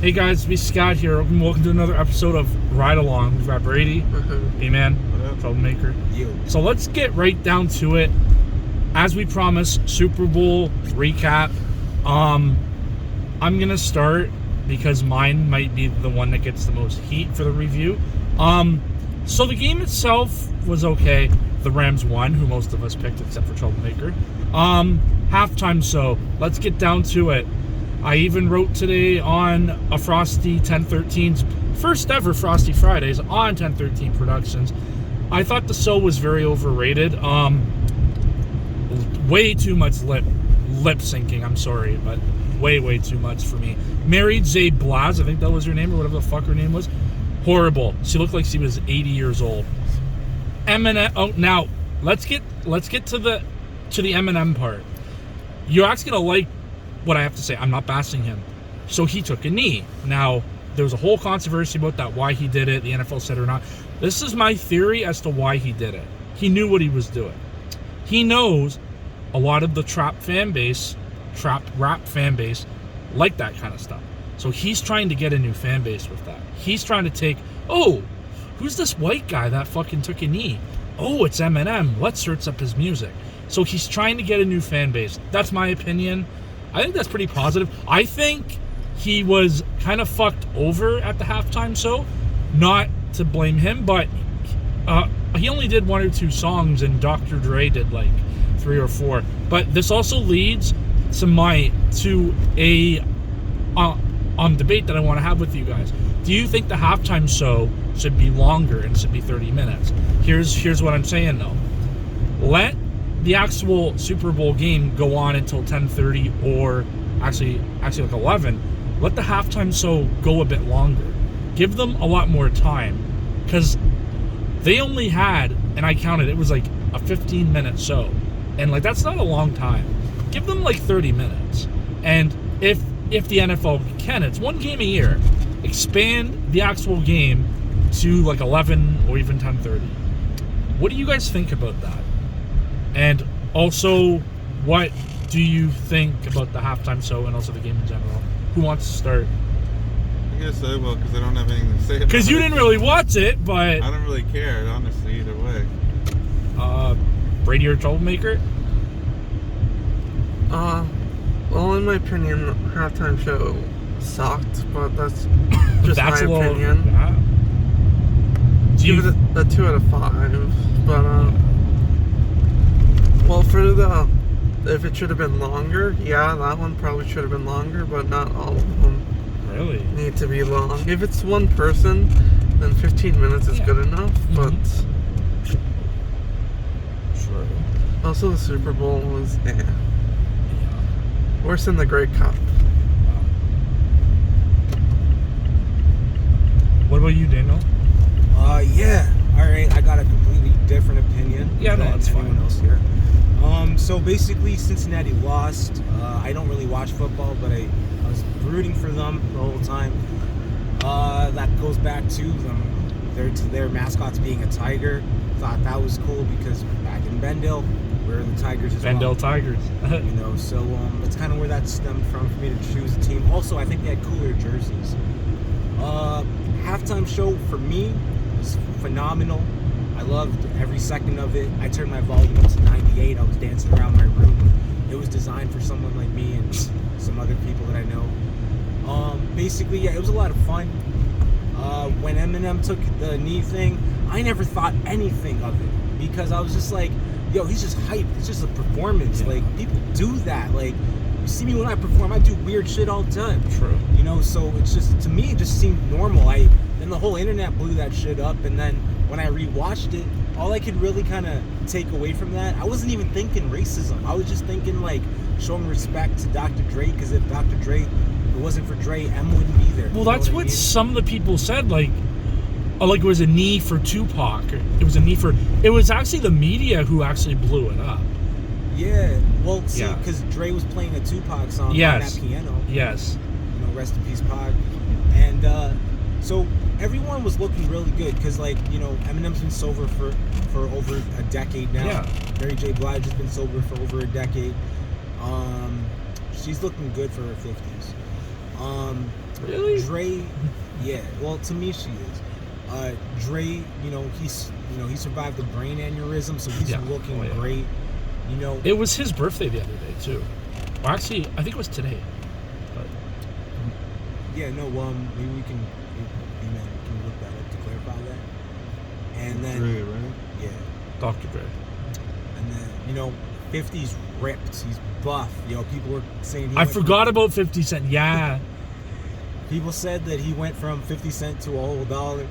Hey guys, it's Scott here. Welcome to another episode of Ride Along. We've got Brady, Bman, Troublemaker. So let's get right down to it. As we promised, Super Bowl recap. I'm gonna start because mine might be the one that gets the most heat for the review. So the game itself was okay. The Rams won, who most of us picked except for Troublemaker. Halftime, so let's get down to it. I even wrote today on a Frosty 1013's first ever Frosty Fridays on 1013 Productions. I thought the show was very overrated. Way too much lip syncing. I'm sorry, but way too much for me. Mary J. Blige, I think that was her name or whatever the fuck her name was. Horrible. She looked like she was 80 years old. Eminem. Oh, now let's get to the Eminem part. You're actually gonna like what I have to say. I'm not bashing him. So he took a knee. Now, there was a whole controversy about that, why he did it, the NFL said or not. This is my theory as to why he did it. He knew what he was doing. He knows a lot of the trap rap fan base, like that kind of stuff. So he's trying to get a new fan base with that. He's trying to take, oh, who's this white guy that fucking took a knee? Oh, it's Eminem. Let's search up his music. So he's trying to get a new fan base. That's my opinion. I think that's pretty positive. I think he was kind of fucked over at the halftime show. Not to blame him, but he only did 1 or 2 songs and Dr. Dre did like 3 or 4. But this also leads to a debate that I want to have with you guys. Do you think the halftime show should be longer and should be 30 minutes? Here's what I'm saying though. Let the actual Super Bowl game go on until 10:30 or actually like 11. Let the halftime show go a bit longer. Give them a lot more time because they only had, and I counted, it was like a 15-minute show, and like that's not a long time. Give them like 30 minutes, and if the NFL can, it's one game a year. Expand the actual game to like 11 or even 10:30. What do you guys think about that? And also, what do you think about the halftime show and also the game in general? Who wants to start? I guess I will, because I don't have anything to say about it. Because you didn't really watch it, but... I don't really care, honestly, either way. Brady or Troublemaker? Well, in my opinion, the halftime show sucked, but that's just my opinion. Give it a 2 out of 5, but, well, if it should have been longer, yeah, that one probably should have been longer, but not all of them really need to be long. If it's one person, then 15 minutes is good enough, but... Sure. Also, the Super Bowl was, worse than the Grey Cup. What about you, Daniel? Yeah. Alright, I got a completely different opinion than that's anyone else here. So basically, Cincinnati lost. I don't really watch football, but I was rooting for them the whole time. That goes back to their mascots being a tiger. Thought that was cool because back in Bendale, we're the Tigers as Bendale well. Tigers. So that's kind of where that stemmed from for me to choose a team. Also, I think they had cooler jerseys. Halftime show for me was phenomenal. I loved every second of it. I turned my volume up to 98. I was dancing around my room. It was designed for someone like me and some other people that I know. Basically, yeah, it was a lot of fun. When Eminem took the knee thing, I never thought anything of it because I was just like, yo, he's just hyped. It's just a performance. Like, people do that. Like, you see me when I perform, I do weird shit all the time. True. You know, so it's just, to me, it just seemed normal. Then the whole internet blew that shit up, and then when I rewatched it, all I could really kind of take away from that, I wasn't even thinking racism. I was just thinking, like, showing respect to Dr. Dre, because if Dr. Dre, if it wasn't for Dre, M wouldn't be there. Well, that's what some of the people said, like it was a knee for Tupac. It was actually the media who actually blew it up. Yeah, well, see, because Dre was playing a Tupac song on that piano. Yes. You know, rest in peace, Pac. And so everyone was looking really good because, like, you know, Eminem's been sober for over a decade now. Yeah. Mary J. Blige has been sober for over a decade. She's looking good for her 50s. Really? Dre, yeah. Well, to me, she is. Dre, he survived a brain aneurysm, so he's looking great. It was his birthday the other day too. Well, actually, I think it was today. But yeah, no. Maybe we can look that up to clarify that. And then, Dre, right? Yeah, Dr. Dre. and then 50's ripped. He's buff. People were saying. I forgot about 50 Cent. Yeah. People said that he went from 50 cent to a whole dollar.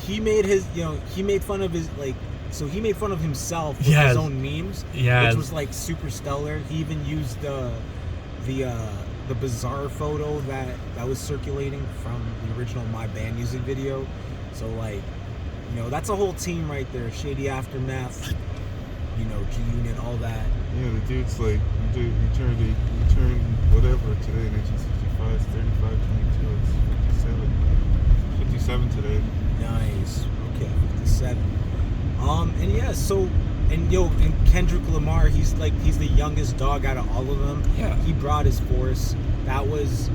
He made his, he made fun of his, so he made fun of himself with his own memes, which was super stellar. He even used the bizarre photo that was circulating from the original My Band music video. So that's a whole team right there. Shady Aftermath, G-Unit, all that. Yeah, the dude's he turned whatever today, 1965, 35, 22, it's 57. 57 today. Nice. Okay, 57. And yeah, so, and Kendrick Lamar, he's the youngest dog out of all of them. Yeah. He brought his force. That was,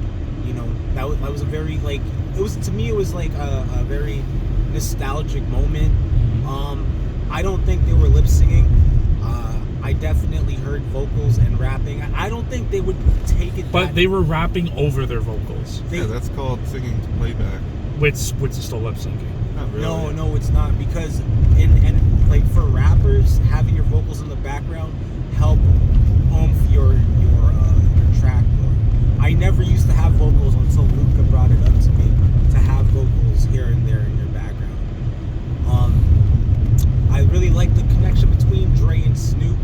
that was a very, to me, it was a very nostalgic moment. I don't think they were lip singing. I definitely heard vocals and rapping. I don't think they would take it. But they were rapping over their vocals. Yeah, that's called singing to playback. Which is still lip syncing. Not really. No, it's not, because for rappers, having your vocals in the background help oomph your track more. I never used to have vocals until Luca brought it up to me to have vocals here and there in your background. I really like the connection between Dre and Snoop.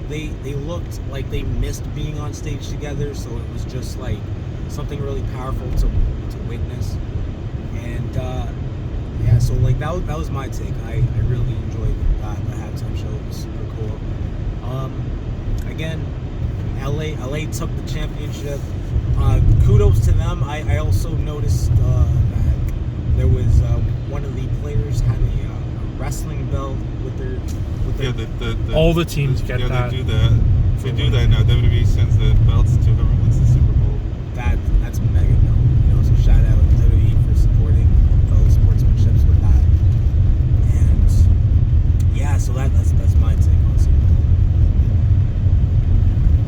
They looked like they missed being on stage together, so it was just something really powerful to witness. And so that was my take. I really enjoyed the halftime show. It was super cool. Again, LA took the championship. Kudos to them. I also noticed that there was one of the players had a wrestling belt with their all the teams get that. They do that. They do that now. WWE sends the belts to whoever wins the Super Bowl. That's mega dope. So shout out to WWE for supporting fellow sportsmanships with that. And yeah, so that's my take on Super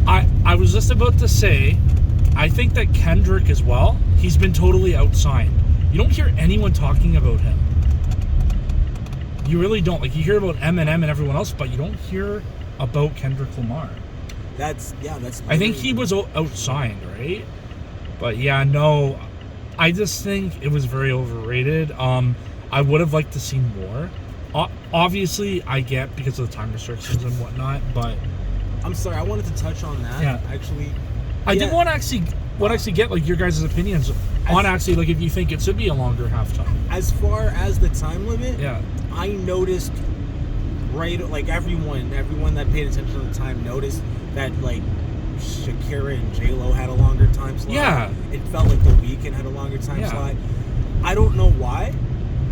Bowl. I was just about to say, I think that Kendrick as well, he's been totally outsigned. You don't hear anyone talking about him. You really don't. You hear about Eminem and everyone else, but you don't hear about Kendrick Lamar. That's. I think he was outsigned, right? But yeah, no, I just think it was very overrated. I would have liked to see more. Obviously, I get because of the time restrictions and whatnot, but I'm sorry, I wanted to touch on that. Yeah. Actually, I did want to actually get your guys' opinions on actually if you think it should be a longer halftime. As far as the time limit, Yeah. I noticed everyone that paid attention to the time noticed that Shakira and J-Lo had a longer time slot. Yeah. It felt like The Weeknd had a longer time slot. I don't know why,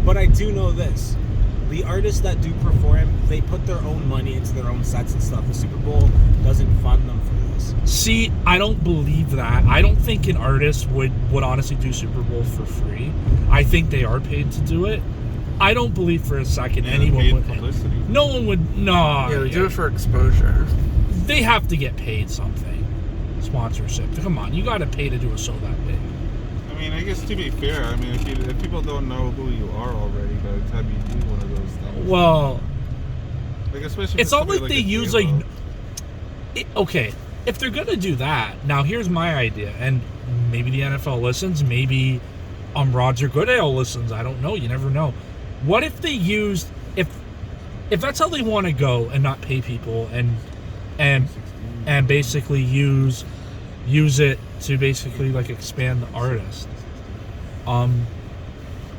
but I do know this. The artists that do perform, they put their own money into their own sets and stuff. The Super Bowl doesn't fund them for this. See, I don't believe that. I don't think an artist would honestly do Super Bowl for free. I think they are paid to do it. I don't believe for a second anyone would. Publicity. No one would. No. Yeah, they do it for exposure. They have to get paid something. Sponsorship. Come on, you got to pay to do a show that big. I mean, I guess to be fair, if people don't know who you are already by the time you do one of those things. Well, especially it's not like they use okay, if they're gonna do that, now here's my idea, and maybe the NFL listens, maybe Roger Goodale listens. I don't know. You never know. What if they used if that's how they want to go and not pay people and basically use it to basically expand the artist.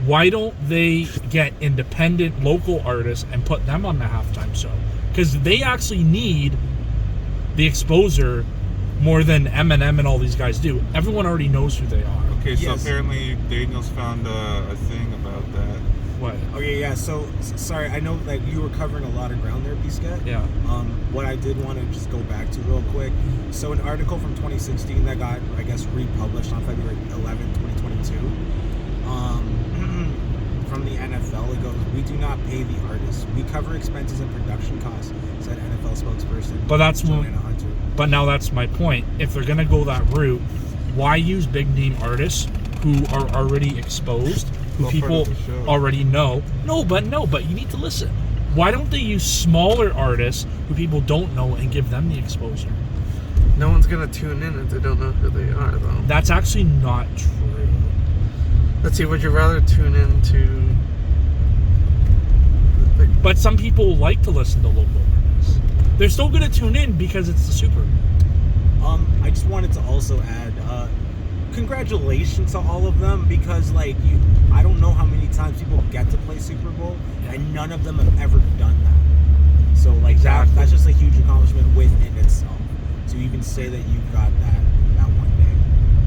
Why don't they get independent local artists and put them on the halftime show? Because they actually need the exposure more than Eminem and all these guys do. Everyone already knows who they are. Okay, so Yes. apparently Daniel's found a thing about that. What? Okay, yeah. So sorry, I know that you were covering a lot of ground there, Piscat. Yeah. What I did want to just go back to real quick. So an article from 2016 that got, I guess, republished on February 11, 2022. not pay the artists. We cover expenses and production costs," said NFL spokesperson But that's Joanna Hunter. But now that's my point. If they're gonna go that route, why use big name artists who are already exposed, who All part people of the show. already know? No, but you need to listen. Why don't they use smaller artists who people don't know and give them the exposure? No one's gonna tune in if they don't know who they are, though. That's actually not true. Let's see. Would you rather tune in to? But some people like to listen to local artists. They're still gonna tune in because it's the Super Bowl. I just wanted to also add, congratulations to all of them, because I don't know how many times people get to play Super Bowl, and none of them have ever done that. So Exactly. that's just a huge accomplishment within itself. To even say that you got that one day.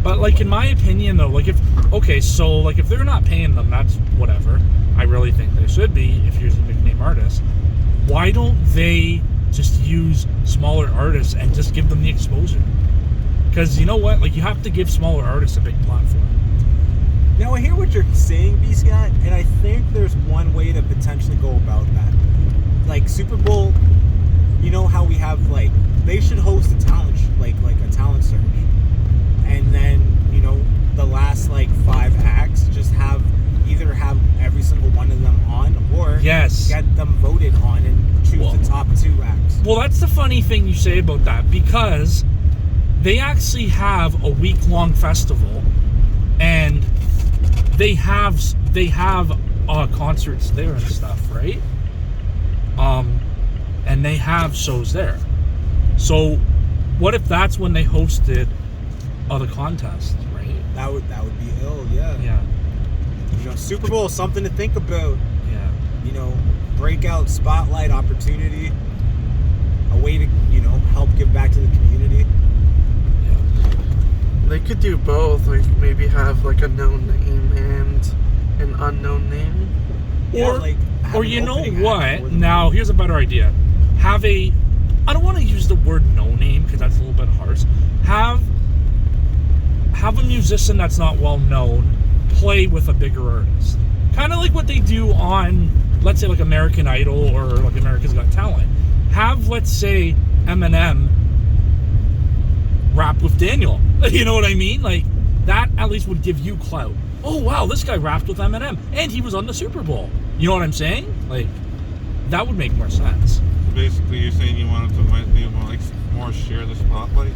But in my opinion though, if they're not paying them, that's whatever. I really think they should be if you're using big name artists. Why don't they just use smaller artists and just give them the exposure? Because you know what? You have to give smaller artists a big platform. Now I hear what you're saying, B Scott, and I think there's one way to potentially go about that. Super Bowl, you know how we have they should host a talent a talent search, and then the last 5 acts just either have every single one of them on, or Yes. get them voted on and choose the top 2 acts. Well, that's the funny thing you say about that, because they actually have a week-long festival, and they have concerts there and stuff, right? And they have shows there. So, what if that's when they hosted the contest, right? That would be ill, yeah. Yeah, Super Bowl, something to think about. yeah. Breakout spotlight opportunity, a way to help give back to the community. They could do both. Maybe have a known name and an unknown name. Or you know what? Now, here's a better idea. I don't want to use the word no name because that's a little bit harsh. Have a musician that's not well known play with a bigger artist. Kind of like what they do on, let's say, American Idol or America's Got Talent. Have, let's say, Eminem rap with Daniel. You know what I mean? That at least would give you clout. Oh, wow, this guy rapped with Eminem, and he was on the Super Bowl. You know what I'm saying? That would make more sense. Basically, you're saying you want them to more share the spotlight?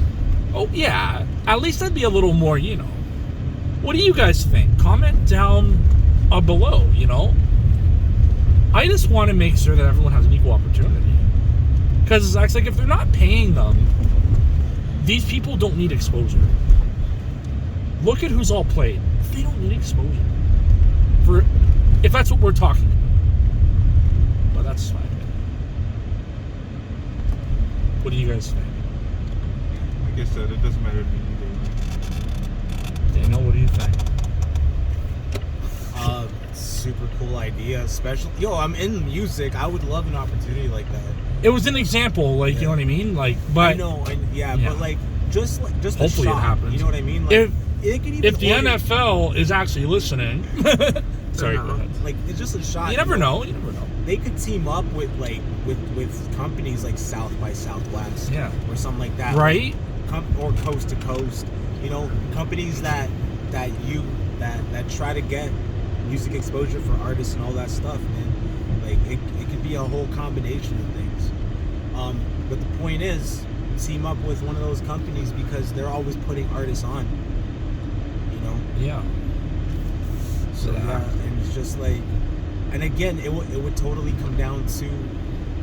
Oh, yeah. At least that'd be a little more, What do you guys think? Comment down below, I just want to make sure that everyone has an equal opportunity. Because it's if they're not paying them, these people don't need exposure. Look at who's all played. They don't need exposure. If that's what we're talking about. But that's fine. What do you guys think? Like I said, it doesn't matter to me either. Daniel, what do you think? Super cool idea. Especially, I'm in music. I would love an opportunity like that. It was an example, you know what I mean? But I know, but just hopefully the shot, it happens. You know what I mean? If it could even the NFL is actually listening, sorry, go ahead. It's just a shot. You never know. You never know. They could team up with with companies like South by Southwest, or something like that, right? Or Coast to Coast. Companies that try to get music exposure for artists and all that stuff, man. It could be a whole combination of things. But the point is, team up with one of those companies because they're always putting artists on. Yeah. So and it's just and again, it would totally come down to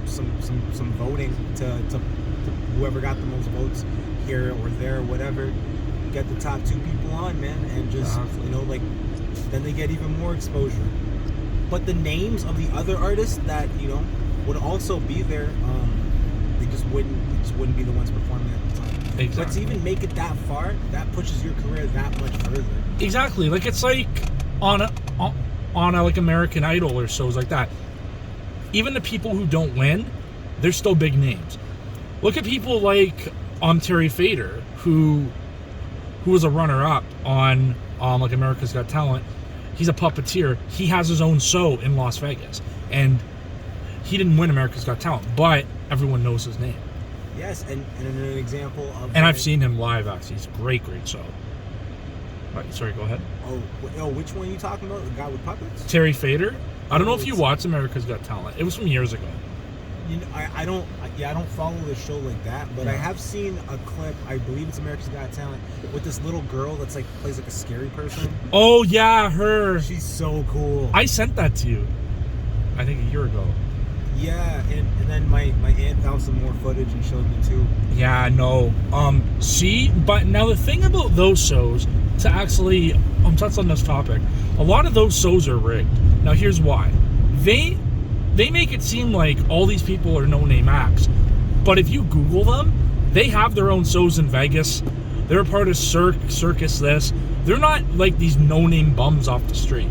some voting to whoever got the most votes here or there or whatever, get the top 2 people on, man, and just then they get even more exposure. But the names of the other artists that would also be there, they just wouldn't be the ones performing at the time. Exactly. But to even make it that far, that pushes your career that much further. Exactly. It's on a American Idol or shows like that. Even the people who don't win, they're still big names. Look at people like Terry Fader, who was a runner-up on America's Got Talent. He's a puppeteer. He has his own show in Las Vegas. And he didn't win America's Got Talent, but everyone knows his name. Yes, and an example of... And I've seen him live, actually. He's a great show. Right, sorry, go ahead. Oh, which one are you talking about? The guy with puppets? Terry Fader. I don't know if you watched America's Got Talent. It was from years ago. You know, I don't follow the show like that, but I have seen a clip. I believe it's America's Got Talent with this little girl that's like plays like a scary person. Oh yeah, her. She's so cool. I sent that to you, I think a year ago. Yeah, and then my aunt found some more footage and showed me too. Yeah, no. But now the thing about those shows, to actually touch on this topic, a lot of those shows are rigged. Now here's why. They make it seem like all these people are no-name acts, but if you Google them, they have their own shows in Vegas. They're a part of Circus this. They're not like these no-name bums off the street.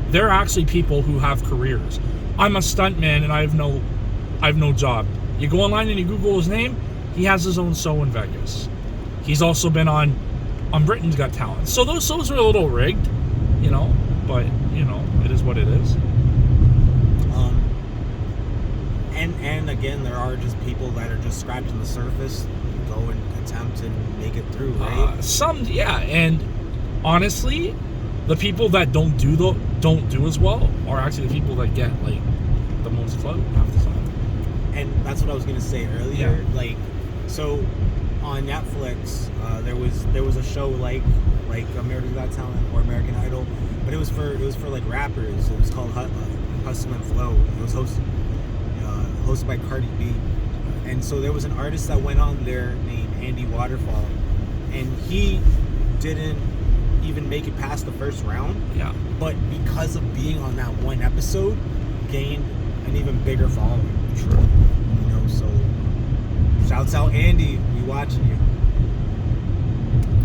They're actually people who have careers. I'm a stuntman and I have no job. You go online and you Google his name, he has his own show in Vegas. He's also been on Britain's Got Talent. So those shows are a little rigged, you know, but you know, it is what it is. And again, there are just people that are just scratching the surface, go and attempt and make it through, right? And honestly, the people that don't do as well are actually the people that get like the most clout half the time. And that's what I was gonna say earlier. Yeah. Like, so on Netflix, there was a show like America's Got Talent or American Idol, but it was for like rappers. It was called Hustle and Flow. It was hosted by Cardi B, and so there was an artist that went on there named Andy Waterfall, and he didn't even make it past the first round. Yeah. But because of being on that one episode, gained an even bigger following. True. You know, so shouts out Andy, we watching you.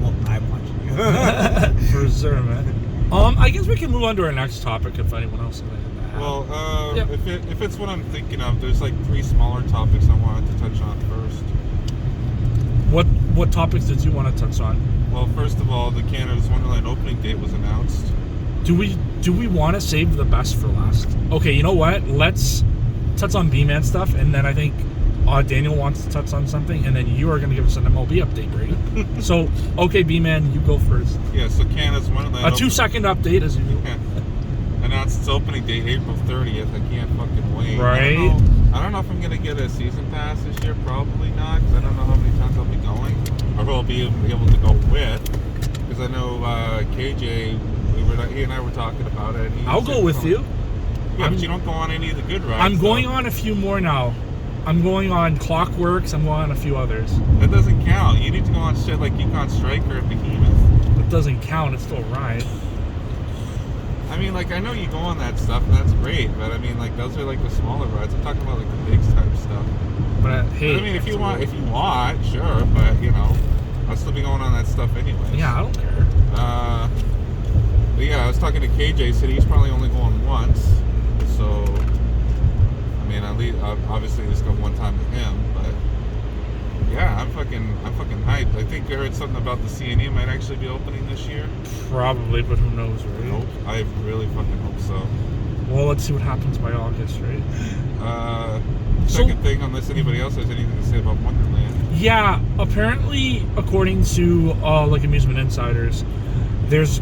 Well, I'm watching you. For sure, man. I guess we can move on to our next topic if anyone else has anything. Well, if it's what I'm thinking of, there's like 3 smaller topics I wanted to touch on first. What topics did you want to touch on? Well, first of all, the Canada's Wonderland opening date was announced. Do we want to save the best for last? Okay, you know what? Let's touch on Bman stuff, and then I think Daniel wants to touch on something, and then you are going to give us an MLB update, Brady. So, okay, Bman, you go first. Yeah, so Canada's Wonderland... A 2-second update, as usual. Yeah. Announced its opening date April 30th. I can't fucking wait. Right. I don't know if I'm gonna get a season pass this year. Probably not, because I don't know how many times I'll be going, or who I'll be able to go with. Because I know KJ, he and I were talking about it. I'll go with you. Yeah, but you don't go on any of the good rides. I'm going on a few more now. I'm going on Clockworks. I'm going on a few others. That doesn't count. You need to go on shit like Yukon Striker and Behemoth. That doesn't count. It's still a ride. I mean, like, I know you go on that stuff, and that's great, but I mean, like, those are like the smaller rides. I'm talking about like the big type stuff. But hey, I mean, if you want, sure, but you know, I'll still be going on that stuff anyway. Yeah, I don't care. But yeah, I was talking to KJ. Said he's probably only going once. So, I mean, at least obviously just go one time with him, but yeah, I'm fucking hyped. I think I heard something about the CNE might actually be opening this year. Probably, but who knows, right? I really fucking hope so. Well, let's see what happens by August, right? Second thing, unless anybody else has anything to say about Wonderland. Yeah, apparently, according to like Amusement Insiders, there's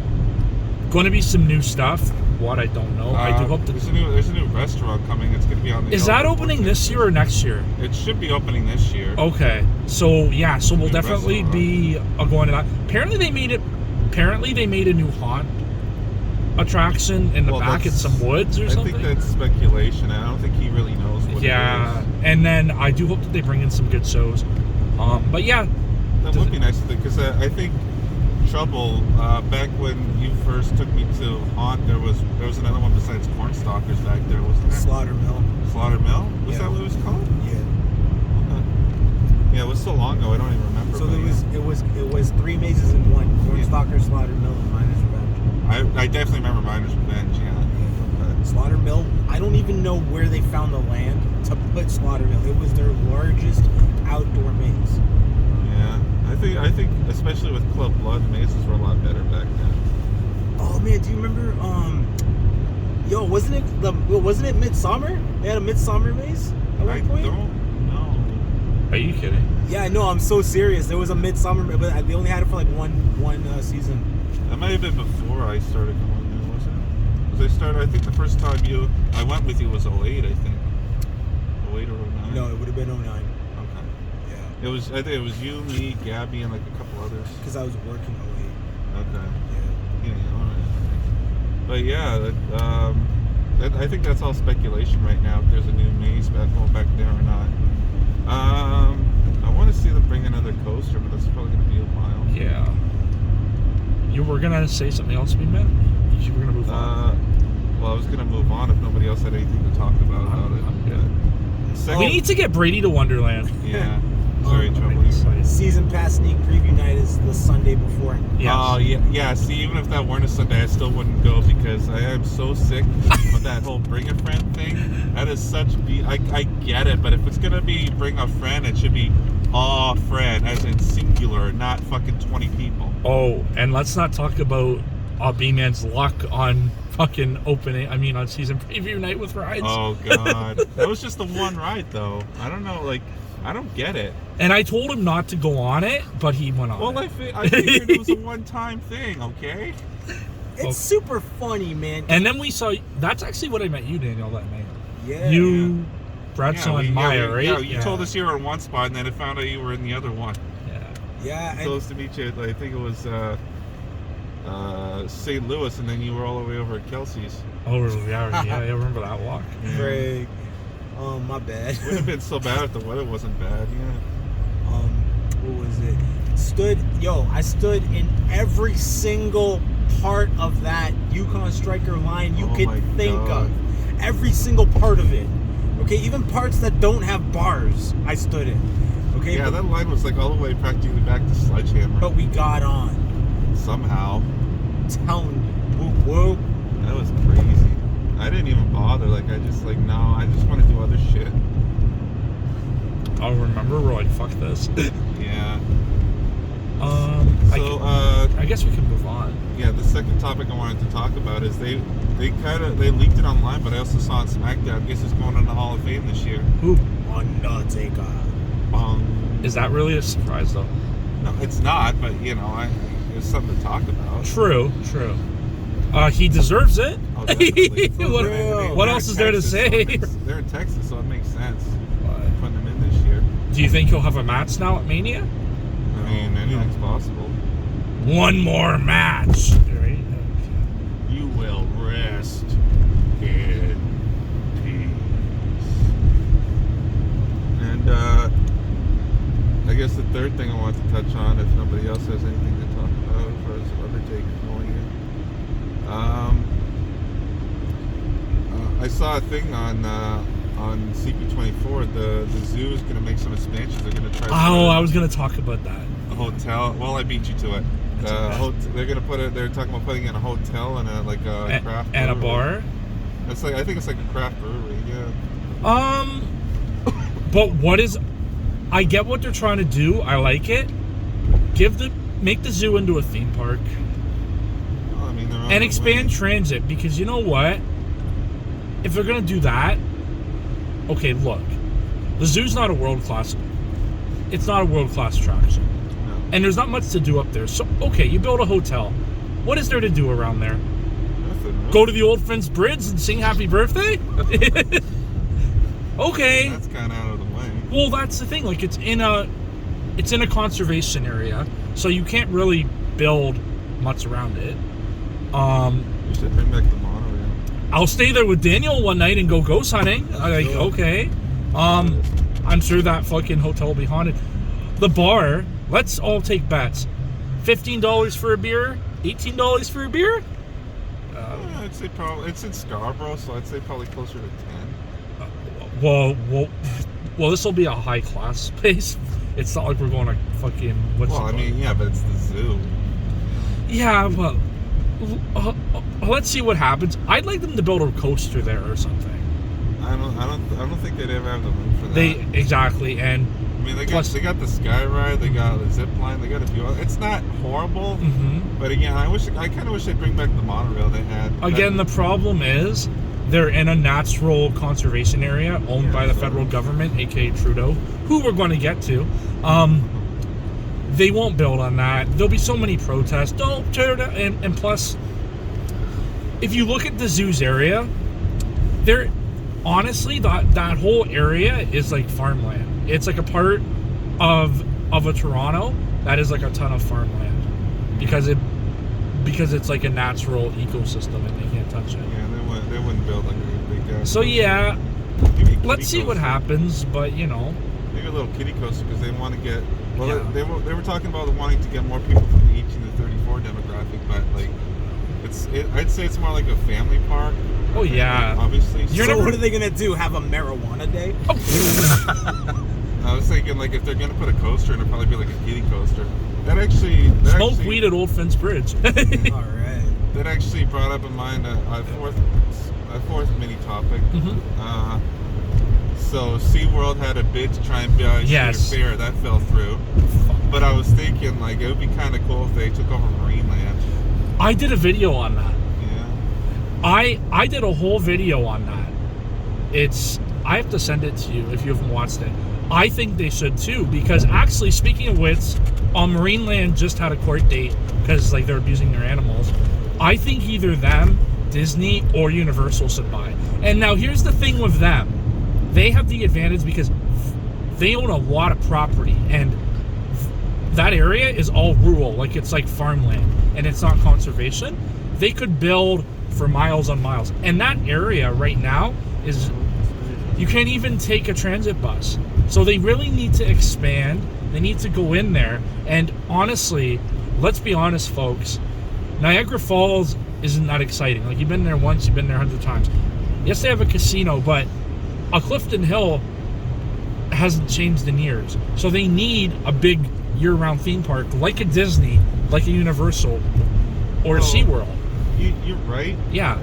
going to be some new stuff. What, I don't know. I do hope that there's a new restaurant coming. It's going to be on the... Is that opening this year or next year? It should be opening this year. Okay. So, yeah. So, we'll definitely be going to that. Apparently, they made a new haunt attraction in the back in some woods or something. I think that's speculation. I don't think he really knows what it is. And then I do hope that they bring in some good shows. But, yeah. That would be nice to think, because I think... Trouble, back when you first took me to Haunt, there was another one besides Cornstalkers back there, wasn't there? Slaughter Mill. Slaughter Mill? Was that what it was called? Yeah. Yeah, it was so long ago, I don't even remember. So it was 3 mazes in one: Cornstalker, Slaughter Mill, and Miner's Revenge. I definitely remember Miner's Revenge. Yeah. Slaughter Mill. I don't even know where they found the land to put Slaughter Mill. It was their largest outdoor maze. Yeah. I think especially with Club Blood, mazes were a lot better back then. Oh, man, do you remember? Wasn't it Midsummer? They had a Midsummer maze at one point. I don't know. Are you kidding? Yeah, no, I'm so serious. There was a Midsummer, but they only had it for like one season. That might have been before I started going there, wasn't it? Because I think the first time I went with you was 08, I think. 08 or 09? No, it would have been 09. Okay. Yeah. I think it was you, me, Gabby, and like a couple others. Because I was working 08. Okay. Yeah. Yeah, all right. But yeah, I think that's all speculation right now. If there's a new maze going back there or not. I want to see them bring another coaster, but that's probably going to be a while. Yeah. You were gonna say something else, Bman? You were gonna move on. Well, I was going to move on if nobody else had anything to talk about it. I'm good. But We need to get Brady to Wonderland. Yeah. Sorry, trouble. Season pass sneak preview night is the Sunday before. Yes. Oh, yeah. See, even if that weren't a Sunday, I still wouldn't go because I am so sick of that whole bring a friend thing. That is such I get it, but if it's going to be bring a friend, it should be a friend, as in singular, not fucking 20 people. Oh, and let's not talk about Bman's luck on fucking on season preview night with rides. Oh, God. That was just the one ride, though. I don't know, I don't get it. And I told him not to go on it, but he went on Well, it. I figured it was a one-time thing, okay? It's super funny, man. And then we saw, that's actually what I met you, Daniel, that night. Yeah. You, Brett's on Maya, right? Yeah, you told us you were in one spot, and then I found out you were in the other one. Yeah. Supposed to meet you at, I think it was St. Louis, and then you were all the way over at Kelsey's. Oh, yeah, I remember that walk. Craig. My bad. Wouldn't have been so bad if the weather wasn't bad, yeah. What was it? I stood in every single part of that Yukon Striker line you could think of. Every single part of it. Okay, even parts that don't have bars, I stood in. Okay. Yeah, that line was like all the way practically back to Sledgehammer. But we got on. Somehow. I'm telling you. Whoop whoop. That was crazy. I didn't even bother. I just want to do other shit. I'll remember, we're like, fuck this. Yeah. I guess we can move on. Yeah, the second topic I wanted to talk about is they leaked it online, but I also saw on SmackDown. I guess it's going in the Hall of Fame this year. Who? Undertaker. Is that really a surprise, though? No, it's not, but it's something to talk about. True. He deserves it. Oh, definitely. What else is there to say? They're in Texas, so it makes sense. Putting them in this year. Do you think he'll have a match now at Mania? I mean, anything's possible. One more match. You will rest in peace. And I guess the third thing I want to touch on, if nobody else has anything to talk about as far as Undertaker going in. I saw a thing on CP24. The zoo is going to make some expansions. They're going to try. I was going to talk about that. A hotel. Well, I beat you to it. They're going to put it. They're talking about putting in a hotel and a craft and a brewery. bar. It's I think it's like a craft brewery. Yeah. But what is? I get what they're trying to do. I like it. Make the zoo into a theme park. Well, I mean, and expand transit, because you know what? If they're gonna do that, okay, look, the zoo's not a world-class. It's not a world-class attraction, No. and there's not much to do up there. So, okay, you build a hotel. What is there to do around there? Nothing, right? Go to the Old Friends Bridge and sing Happy Birthday? Okay. That's kind of out of the way. Well, that's the thing. Like, it's in a conservation area, so you can't really build much around it. You should bring back the monorail. I'll stay there with Daniel one night and go ghost hunting. Okay. I'm sure that fucking hotel will be haunted. The bar, let's all take bets. $15 for a beer? $18 for a beer? I'd say probably it's in Scarborough, so I'd say probably closer to 10. Well, this will be a high class place. It's not like we're going to fucking. But it's the zoo. Yeah, but let's see what happens. I'd like them to build a coaster there or something. I don't think they'd ever have the room for that. Exactly, and I mean, they got Plus- they got the sky ride, they got the zip line, they got a few other. It's not horrible, but again, I kind of wish they'd bring back the monorail they had. Again, the problem is they're in a natural conservation area owned by the federal government, aka Trudeau, who we're going to get to. They won't build on that. There'll be so many protests. Don't tear it down. And plus, if you look at the zoo's area, there, honestly, that whole area is like farmland. It's like a part of a Toronto that is like a ton of farmland because it's like a natural ecosystem and they can't touch it. Yeah, they wouldn't build like a big. So yeah, Maybe a let's see kiddie what coaster. happens. But you know, Maybe a little kiddie coaster because they want to get. Well, Yeah. they were talking about wanting to get more people from the 18 to 34 demographic, but like, I'd say it's more like a family park. Oh, yeah. Obviously. You're So never- what are they gonna do? Have a marijuana day? I was thinking like if they're gonna put a coaster, it'll probably be like a kiddie coaster. Smoke weed at Old Fence Bridge. All right. That actually brought up in mind a fourth mini topic. So SeaWorld had a bid to try and buy Yes. Cedar Fair. That fell through. But I was thinking like it would be kind of cool if they took over Marineland. I did a video on that. Yeah. I did a whole video on that. I have to send it to you if you haven't watched it. I think they should too, because actually, speaking of which, Marineland just had a court date because like they're abusing their animals. I think either them, Disney, or Universal should buy. And now here's the thing with them. They have the advantage because they own a lot of property and that area is all rural, like it's like farmland and it's not conservation. They could build for miles on miles. And that area right now is, you can't even take a transit bus. So they really need to expand. They need to go in there. And honestly, let's be honest, folks, Niagara Falls isn't that exciting. Like, you've been there once, you've been there 100 times. Yes, they have a casino, but a Clifton Hill hasn't changed in years. So they need a big year-round theme park like a Disney, like a Universal, or a SeaWorld. You're right. Yeah.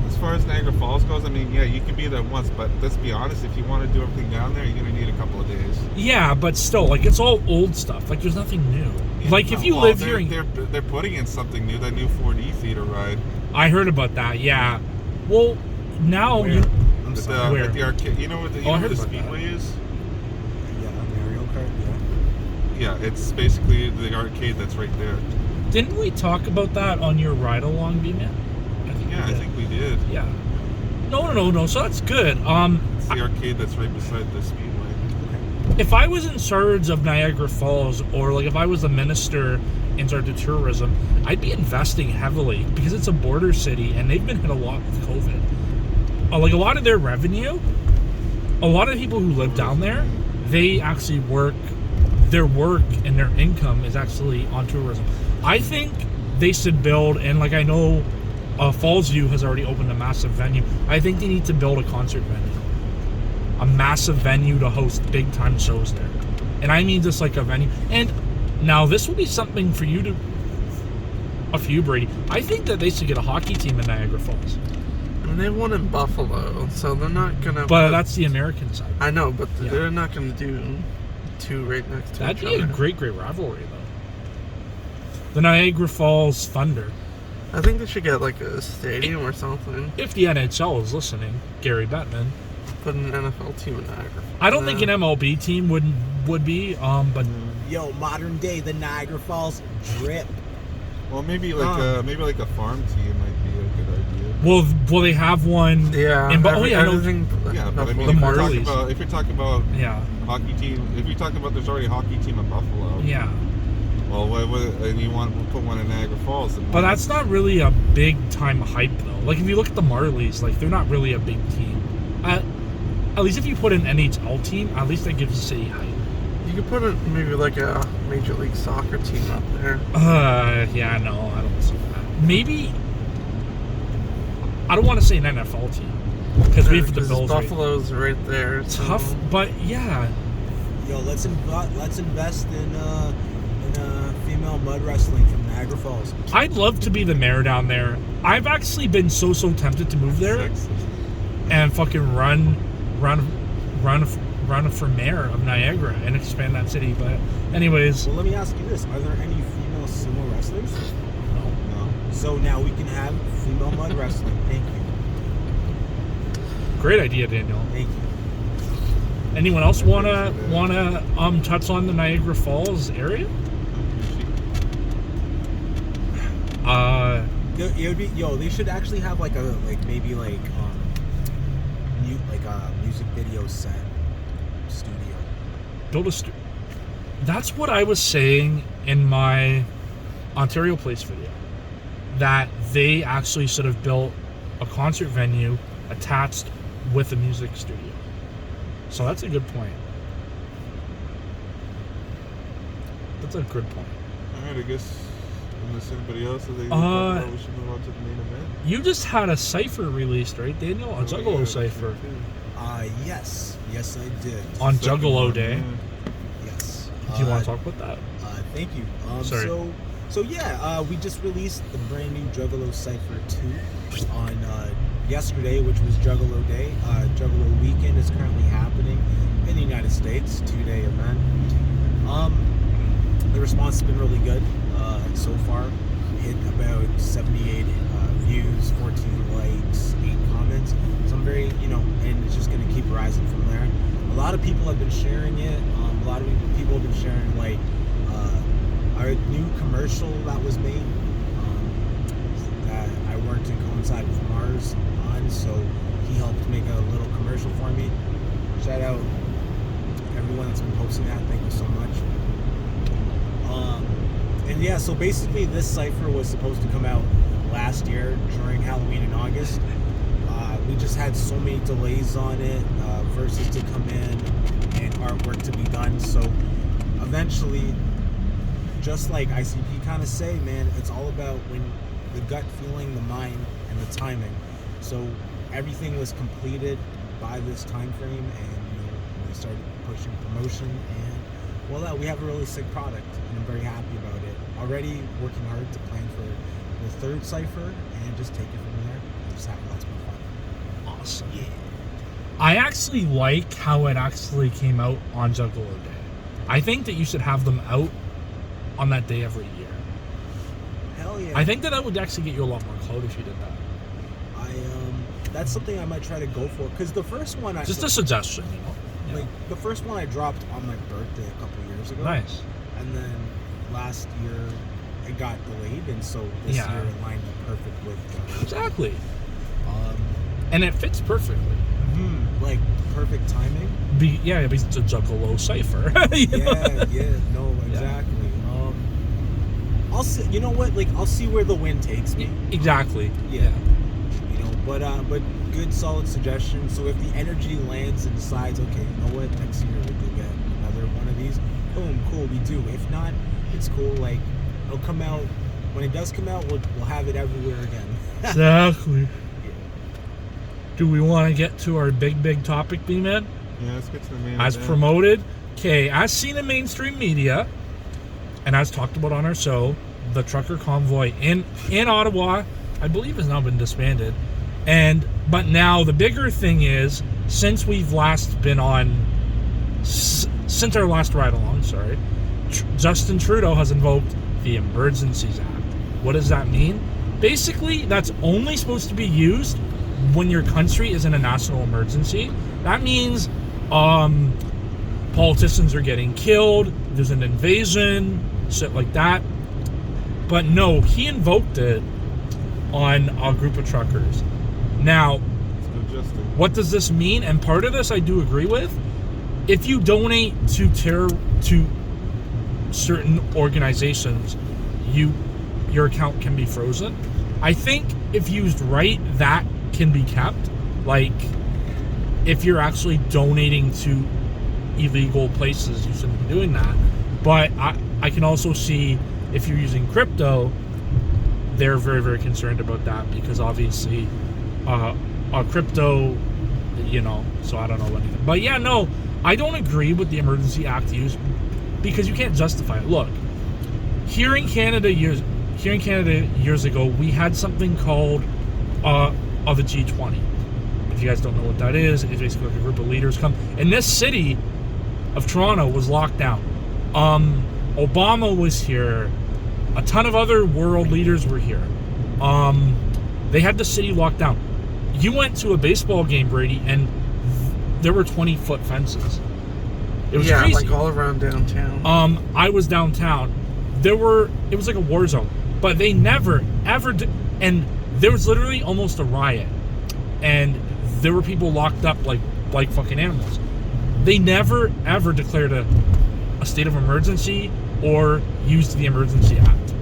As far as Niagara Falls goes, I mean, yeah, you can be there once, but let's be honest, if you want to do everything down there, you're going to need a couple of days. Yeah, but still, like, it's all old stuff. Like, there's nothing new. Yeah, Like, if you well, live they're, here... they're putting in something new, that new 4D theater ride. I heard about that, yeah. Well, now... Where? You, I'm At sorry. Where? At the arcade. You know where the, Oh, I where heard the about that. Speedway is? Yeah, Mario Kart. Yeah. Yeah, it's basically the arcade that's right there. didn't we talk about that on your ride-along, Bman? I think we did. Yeah. No. So that's good. It's the arcade that's right beside the Speedway. If I was in charge of Niagara Falls, or like if I was a minister in charge of tourism, I'd be investing heavily because it's a border city and they've been hit a lot with COVID. Like a lot of their revenue, a lot of the people who live down there, they actually work. Their work and their income is actually on tourism. I think they should build, and like I know Falls View has already opened a massive venue. I think they need to build a concert venue. A massive venue to host big time shows there. And I mean just like a venue. And now this will be something for you Brady. I think that they should get a hockey team in Niagara Falls. And they won in Buffalo, so they're not gonna. But that's the American side. I know, but Yeah. they're not gonna do two right next to That'd each be a other. great rivalry though. The Niagara Falls Thunder. I think they should get like a stadium or something. If the NHL is listening, Gary Bettman. Put an NFL team in Niagara Falls. I don't think an MLB team would be, but Yo, modern day, the Niagara Falls drip. Well, maybe like a farm team might be a good idea. will they have one? Yeah. In, I know. everything. Yeah, but I mean, The if you're Marlies. talking about Yeah, hockey team, if you're talking about there's already a hockey team in Buffalo. yeah. Well, and you want to put one in Niagara Falls. Then But that's not really a big time hype though. Like if you look at the Marlies, like they're not really a big team. At least if you put an NHL team, at least that gives the city hype. You could put maybe like a Major League Soccer team up there. Yeah, no, I don't see that. Maybe I don't want to say an NFL team because we have the Bills. Buffalo's right there. So. Tough, but yeah. Yo, let's invest in female mud wrestling from Niagara Falls. I'd love to be the mayor down there. I've actually been so tempted to move there Sexist. and fucking run run for mayor of Niagara and expand that city. But anyways, Well, let me ask you this: are there any female sumo wrestlers? No. So now we can have female mud wrestling. Thank you. great idea, Daniel. Thank you. Anyone else wanna touch on the Niagara Falls area? It would be they should actually have like a music video set studio. Build a That's what I was saying in my Ontario Place video. That they actually should have built a concert venue attached with a music studio. So that's a good point. That's a good point. Alright, I guess unless anybody else has anything to talk about, we should move on to the main event. You just had a cipher released, right, Daniel? A Juggalo cipher. Yes, I did. On Second Juggalo one, Day. yeah. Yes. Do you want to talk about that? Thank you. Sorry. So we just released the brand new Juggalo Cypher 2 on yesterday, which was Juggalo Day. Juggalo Weekend is currently happening in the United States, 2-day event. The response has been really good so far. Hit about 78 views, 14 likes, 8 comments. So I'm very, and it's just going to keep rising from there. A lot of people have been sharing it. A lot of people have been sharing like our new commercial that was made that I worked to coincide with Mars on, so he helped make a little commercial for me. Shout out everyone that's been posting that. Thank you so much. And yeah, so basically this cipher was supposed to come out last year during Halloween in August. We just had so many delays on it, verses to come in and artwork to be done. So eventually, just like ICP kind of say, man, it's all about when the gut feeling, the mind, and the timing. So everything was completed by this time frame, and we started pushing promotion, and we have a really sick product, and I'm very happy about it. Already working hard to plan for the third cipher, and just take it from there and just have lots more fun. Awesome. Yeah. I actually like how it actually came out on Juggalo Day. I think that you should have them out on that day every year. Hell yeah. I think that would actually get you a lot more clout if you did that. That's something I might try to go for, because the first one Just a suggestion, Yeah. like the first one I dropped on my birthday a couple years ago. Nice. And then last year it got delayed, and so this year it lined up perfect with Exactly. And it fits perfectly. like perfect timing. Because it's a Juggalo cipher. No, exactly. I'll see. You know what? Like, I'll see where the wind takes me. Exactly. Yeah. But good, solid suggestion. So if the energy lands and decides, okay, you know what, next year we'll get another one of these. Boom, cool, we do. If not, it's cool. Like, it'll come out. When it does come out, we'll have it everywhere again. Exactly. Do we want to get to our big topic, Bman? Yeah, let's get to the main As event. promoted, as seen in mainstream media, and as talked about on our show, the trucker convoy in Ottawa, I believe, has now been disbanded. But now the bigger thing is, since we've last been on, since our last ride along, Justin Trudeau has invoked the Emergencies Act. What does that mean? Basically, that's only supposed to be used when your country is in a national emergency. That means politicians are getting killed, there's an invasion, shit like that. But no, he invoked it on a group of truckers. Now, what does this mean? And part of this I do agree with. If you donate to certain organizations, your account can be frozen. I think if used right, that can be kept. Like, if you're actually donating to illegal places, you shouldn't be doing that. But I can also see if you're using crypto, they're very, very concerned about that, because obviously crypto, so I don't know anything. But yeah, no, I don't agree with the Emergency Act use, because you can't justify it. Look, here in Canada years ago, we had something called the G20. If you guys don't know what that is, it's basically like a group of leaders come. And this city of Toronto was locked down. Obama was here. A ton of other world leaders were here. They had the city locked down. You went to a baseball game, Brady, and there were 20-foot fences. It was crazy. Like all around downtown. I was downtown. It was like a war zone. But they never, ever did, and there was literally almost a riot. And there were people locked up like fucking animals. They never, ever declared a state of emergency or used the Emergency Act.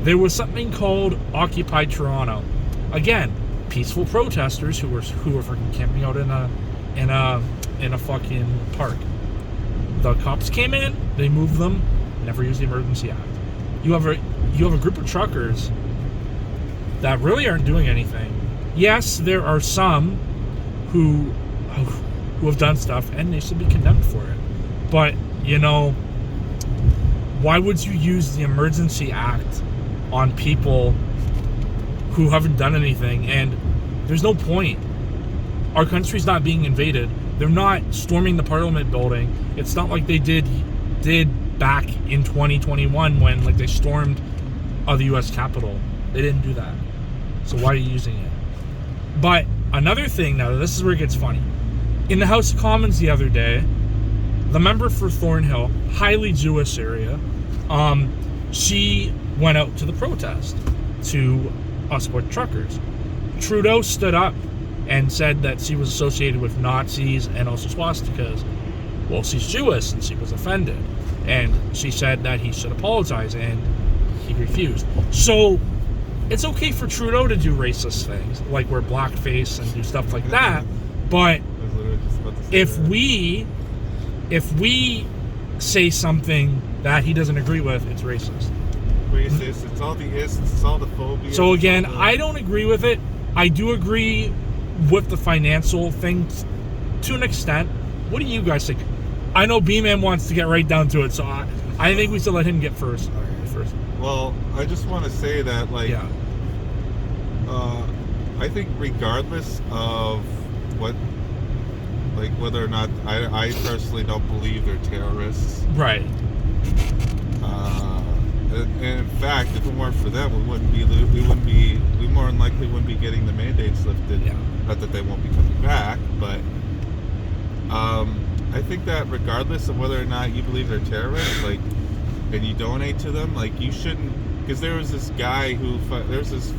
There was something called Occupy Toronto. Again, peaceful protesters who were fucking camping out in a fucking park. The cops came in, they moved them, never used the Emergency Act. You have a group of truckers that really aren't doing anything. Yes, there are some who have done stuff and they should be condemned for it. But, why would you use the Emergency Act on people who haven't done anything? And there's no point. Our country's not being invaded. They're not storming the Parliament building. It's not like they did back in 2021 when they stormed the U.S. Capitol. They didn't do that. So why are you using it? But another thing now, this is where it gets funny. In the House of Commons the other day, the member for Thornhill, highly Jewish area, she went out to the protest to support truckers. Trudeau stood up and said that she was associated with Nazis and also swastikas. Well, she's Jewish and she was offended. And she said that he should apologize, and he refused. So it's okay for Trudeau to do racist things, like wear blackface and do stuff like that. But if we say something that he doesn't agree with, it's racist. Racist. It's all the it's all the phobia. So again, I don't agree with it. I do agree with the financial thing to an extent. What do you guys think? I know Bman wants to get right down to it, so I think we should let him get first. Well, I just want to say that, I think regardless of whether or not I personally don't believe they're terrorists. Right. And in fact, if it weren't for them, we more than likely wouldn't be getting the mandates lifted. Yeah. Not that they won't be coming back, but I think that regardless of whether or not you believe they're terrorists, and you donate to them, you shouldn't. Because there was this guy there's this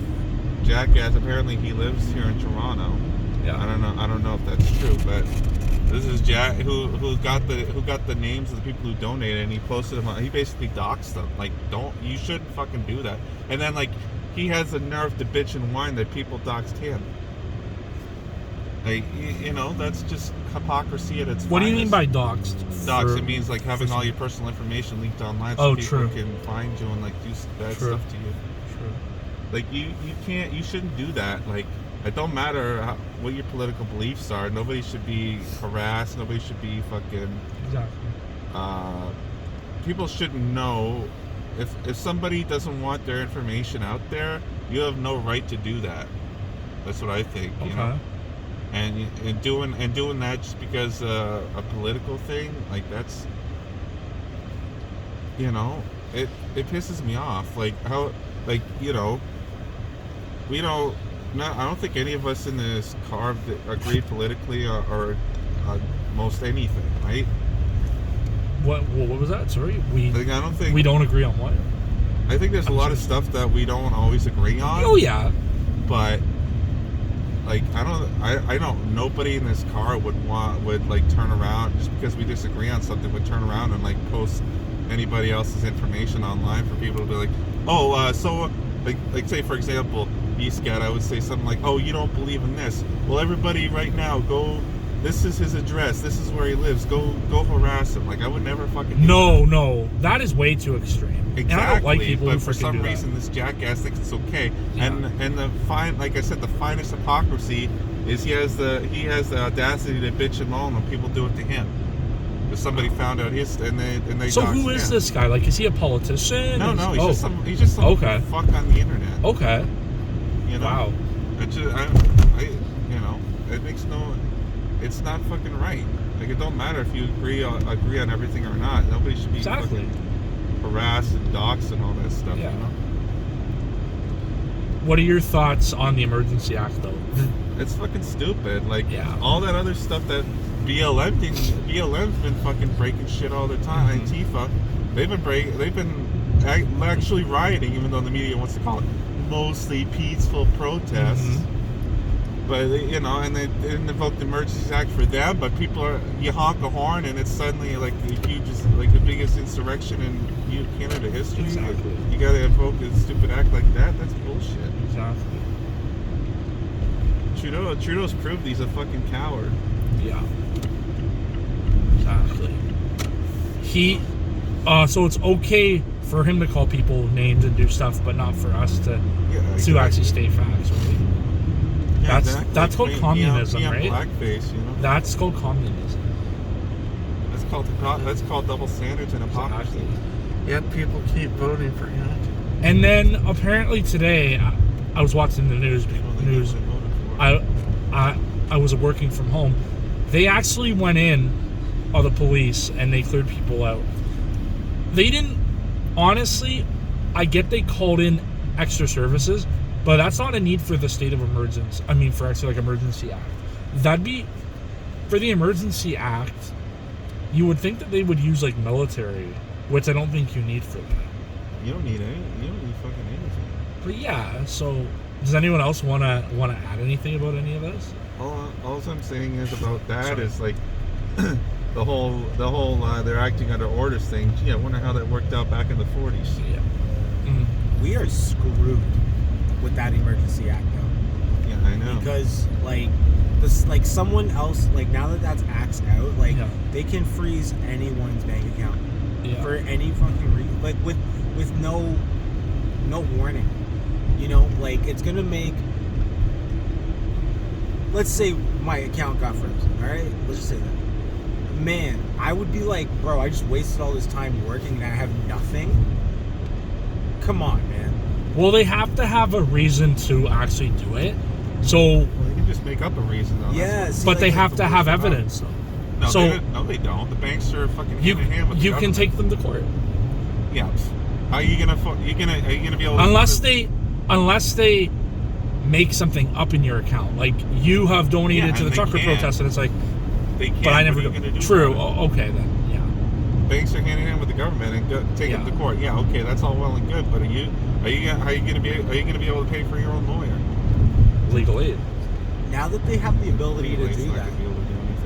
jackass. Apparently, he lives here in Toronto. Yeah. I don't know if that's true, but this is Jack who got the names of the people who donated, and he posted them. He basically doxed them. You shouldn't fucking do that. And then he has the nerve to bitch and whine that people doxed him. That's just hypocrisy at its finest. What do you mean by doxed? Doxed, it means having all your personal information leaked online so people can find you and do bad stuff to you. True. You shouldn't do that. It don't matter what your political beliefs are. Nobody should be harassed. Nobody should be fucking. Exactly. People shouldn't know if somebody doesn't want their information out there. You have no right to do that. That's what I think. Okay. You know. And doing that just because a political thing, that's, it pisses me off. We don't. No, I don't think any of us in this car agree politically or most anything, right? What was that? Sorry, I don't think we don't agree on what. I think there's a lot of stuff that we don't always agree on. Oh yeah, but I don't. Nobody in this car would turn around just because we disagree on something. Would turn around and post anybody else's information online for people to be say for example, Eastcat, I would say something like, oh, you don't believe in this. Well, everybody right now, go. This is his address. This is where he lives. Go harass him. I would never fucking do that. No, that is way too extreme. Exactly. And I don't like people but who for some do reason, that. this jackass thinks it's okay. Yeah. And the the finest hypocrisy is he has the audacity to bitch and moan when people do it to him. If somebody found out and they. So who is this guy? Is he a politician? No, he's just some okay. fuck on the internet. Okay. You know? Wow. You know, it makes no. It's not fucking right. Like, it don't matter if you agree on everything or not. Nobody should be Exactly. fucking harassed and doxxed and all that stuff. Yeah. You know. What are your thoughts on the Emergency Act, though? It's fucking stupid. Like, Yeah. all that other stuff that BLM's been fucking breaking shit all the time. Antifa, they've been actually rioting, even though the media wants to call it mostly peaceful protests. But you know, and they didn't invoke the Emergency Act for them. But you honk a horn, and it's suddenly like a huge, like the biggest insurrection in Canada history. Exactly. You gotta invoke a stupid act like that. That's bullshit. Exactly. Trudeau's proved he's a fucking coward. Yeah. Exactly. So it's okay for him to call people names and do stuff, but not for us to actually state facts, right? Yeah, That's called communism, right? Blackface, you know. That's called communism. That's called double standards and hypocrisy. Exactly. Yet people keep voting for him. And then apparently today, I was watching the news. I was working from home. They actually went in, the police, and they cleared people out. They didn't. Honestly, I get they called in extra services, but that's not a need for the state of emergency. I mean, for actually like Emergency Act. That'd be for the Emergency Act. You would think that they would use like military, which I don't think you need for that. You don't need fucking anything. But yeah, so does anyone else want to add anything about any of this? All I'm saying is about that is like the whole they're acting under orders thing. Gee, I wonder how that worked out back in the 40s. Yeah. We are screwed with that Emergency Act, though. Yeah, I know. Because like someone else, like now that that's axed out, like they can freeze anyone's bank account for any fucking reason, like with no warning. You know, like it's gonna make. Let's say my account got frozen. All right, let's just say that. Man, I would be like, bro, I just wasted all this time working and I have nothing. Come on, man. Well, they have to have a reason to actually do it. So. Well, they can just make up a reason, though. Yes, but they have to have evidence, though. No, they don't. The banks are fucking hand in hand with the you can government. take them to court. Yeah. How are you gonna be able to? Unless they make something up in your account, like you have donated to the trucker protest, and it's like. They can. But I never. True. Okay then. Yeah. Banks are hand in hand with the government and take them to court. Yeah. Okay, that's all well and good, but are you gonna be able to pay for your own lawyer? Legal aid. Now that they have the ability to do that,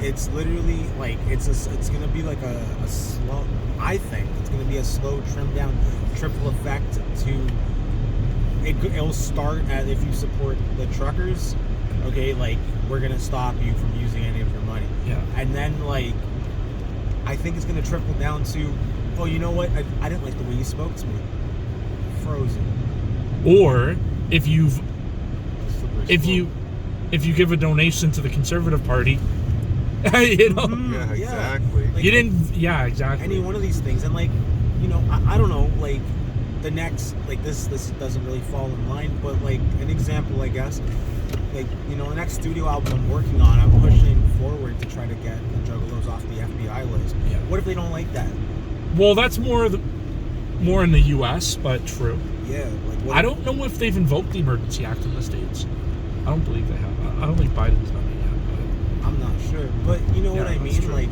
it's literally like it's gonna be like a slow. I think it's gonna be a slow trim down, triple effect to. It'll start at if you support the truckers. Okay, like we're gonna stop you from using any of your money. Yeah. And then like, I think it's gonna trickle down to, oh, you know what? I didn't like the way you spoke to me. Frozen. Or if you give a donation to the Conservative Party, you know. Yeah, exactly. Like, you didn't. Yeah, exactly. Any one of these things, and like, you know, I don't know, like. The next, like this doesn't really fall in line, but like an example, I guess, like, you know, the next studio album I'm working on, I'm pushing forward to try to get the Juggalos off the FBI list. Yeah. What if they don't like that? Well, that's more in the U.S., but true. Yeah. Like, I don't know if they've invoked the Emergency Act in the States. I don't believe they have. I don't think Biden's done it yet. But I'm not sure, but you know what I mean. True. Like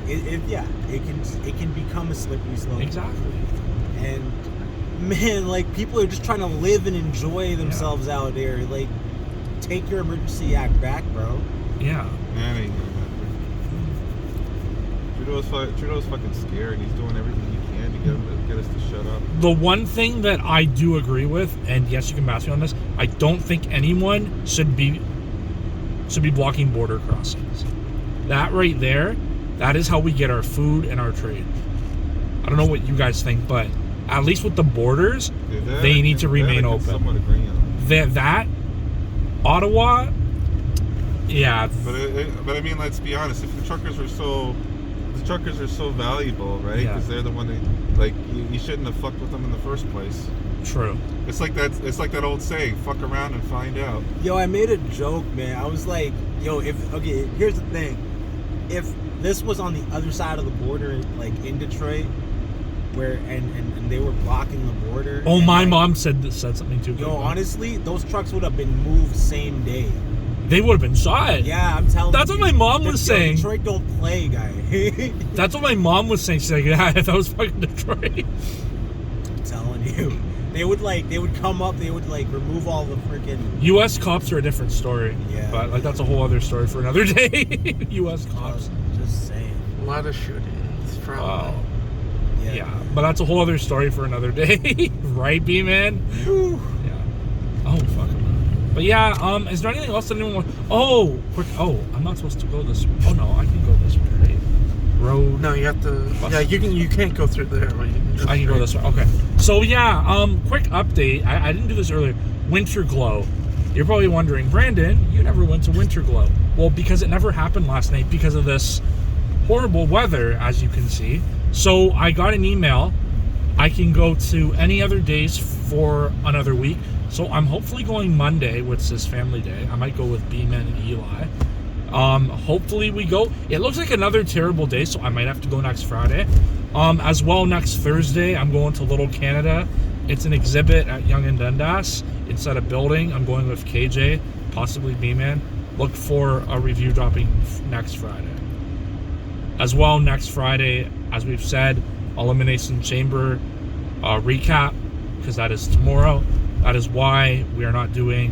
it can become a slippery slope. Exactly. And man, like people are just trying to live and enjoy themselves out there. Like, take your Emergency Act back, bro. Yeah. That ain't gonna happen. Trudeau's fucking scared. He's doing everything he can to get us to shut up. The one thing that I do agree with, and yes, you can bash me on this, I don't think anyone should be blocking border crossings. That right there, that is how we get our food and our trade. I don't know what you guys think, but at least with the borders, they need to remain open. Somewhat agree on. That Ottawa, yeah. But I mean, let's be honest. If the truckers are so valuable, right? Because they're the one that, like, you shouldn't have fucked with them in the first place. True. It's like that old saying, fuck around and find out. Yo, I made a joke, man. I was like, yo, here's the thing. If this was on the other side of the border, like in Detroit, where and they were blocking the border. Oh, my like, mom said something too. Yo, honestly, those trucks would have been moved same day. They would have been shot. Yeah, I'm telling you. That's what my mom was saying. Detroit don't play, guy. That's what my mom was saying. She's like, yeah, that was fucking Detroit. I'm telling you. They would come up, they would like remove all the freaking U.S. cops are a different story. Yeah. But like that's a whole other story for another day. U.S. cops. Just saying. A lot of shootings, probably. Oh. Yeah. But that's a whole other story for another day. Right, B-Man? Whew. Yeah. Oh, fuck. But yeah, is there anything else that anyone wants? Oh, quick. Oh, I'm not supposed to go this way. Oh, no, I can go this way, right? Road. No, you have to. Bus. Yeah, you can't go through there. But you can just I can go this way. Okay. So yeah, quick update. I didn't do this earlier. Winter Glow. You're probably wondering, Brandon, you never went to Winter Glow. Well, because it never happened last night because of this horrible weather, as you can see. So I got an email. I can go to any other days for another week. So I'm hopefully going Monday, which is family day. I might go with Bman and Eli. Hopefully we go. It looks like another terrible day, so I might have to go next Friday. As well, next Thursday, I'm going to Little Canada. It's an exhibit at Yonge and Dundas inside a building. I'm going with KJ, possibly B-Man. Look for a review dropping next Friday. As well, next Friday, as we've said, Elimination Chamber recap, because that is tomorrow. That is why we are not doing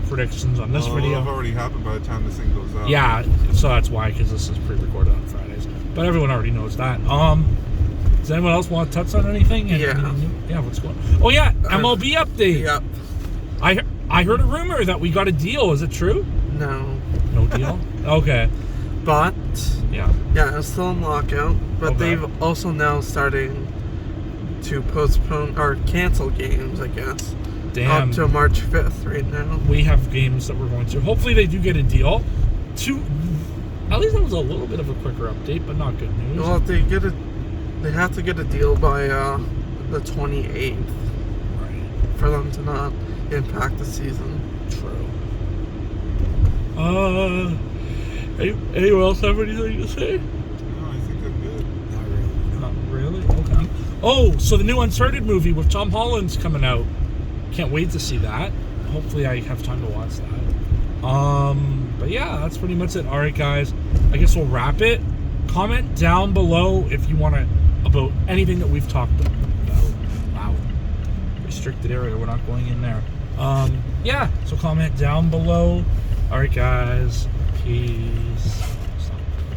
predictions on this video. It'll have already happened by the time this thing goes out. Yeah, so that's why, because this is pre-recorded on Fridays. But everyone already knows that. Does anyone else want to touch on anything? Yeah, what's going on? Oh yeah, MLB update. Yep. I heard a rumor that we got a deal. Is it true? No. No deal? Okay. But Yeah. yeah, it's still in lockout. But Okay. they've also now starting to postpone or cancel games, I guess. Damn. Up to March 5th right now. We have games that we're going to. Hopefully they do get a deal. At least that was a little bit of a quicker update, but not good news. Well, they have to get a deal by the 28th Right. for them to not impact the season. True. Anyone else have anything to say? No, I think I'm good. Not really. Not really? Okay. Oh, so the new Uncharted movie with Tom Holland's coming out. Can't wait to see that. Hopefully I have time to watch that. But yeah, that's pretty much it. Alright guys, I guess we'll wrap it. Comment down below if you want to, about anything that we've talked about. Wow. Restricted area, we're not going in there. Yeah, so comment down below. Alright guys, peace.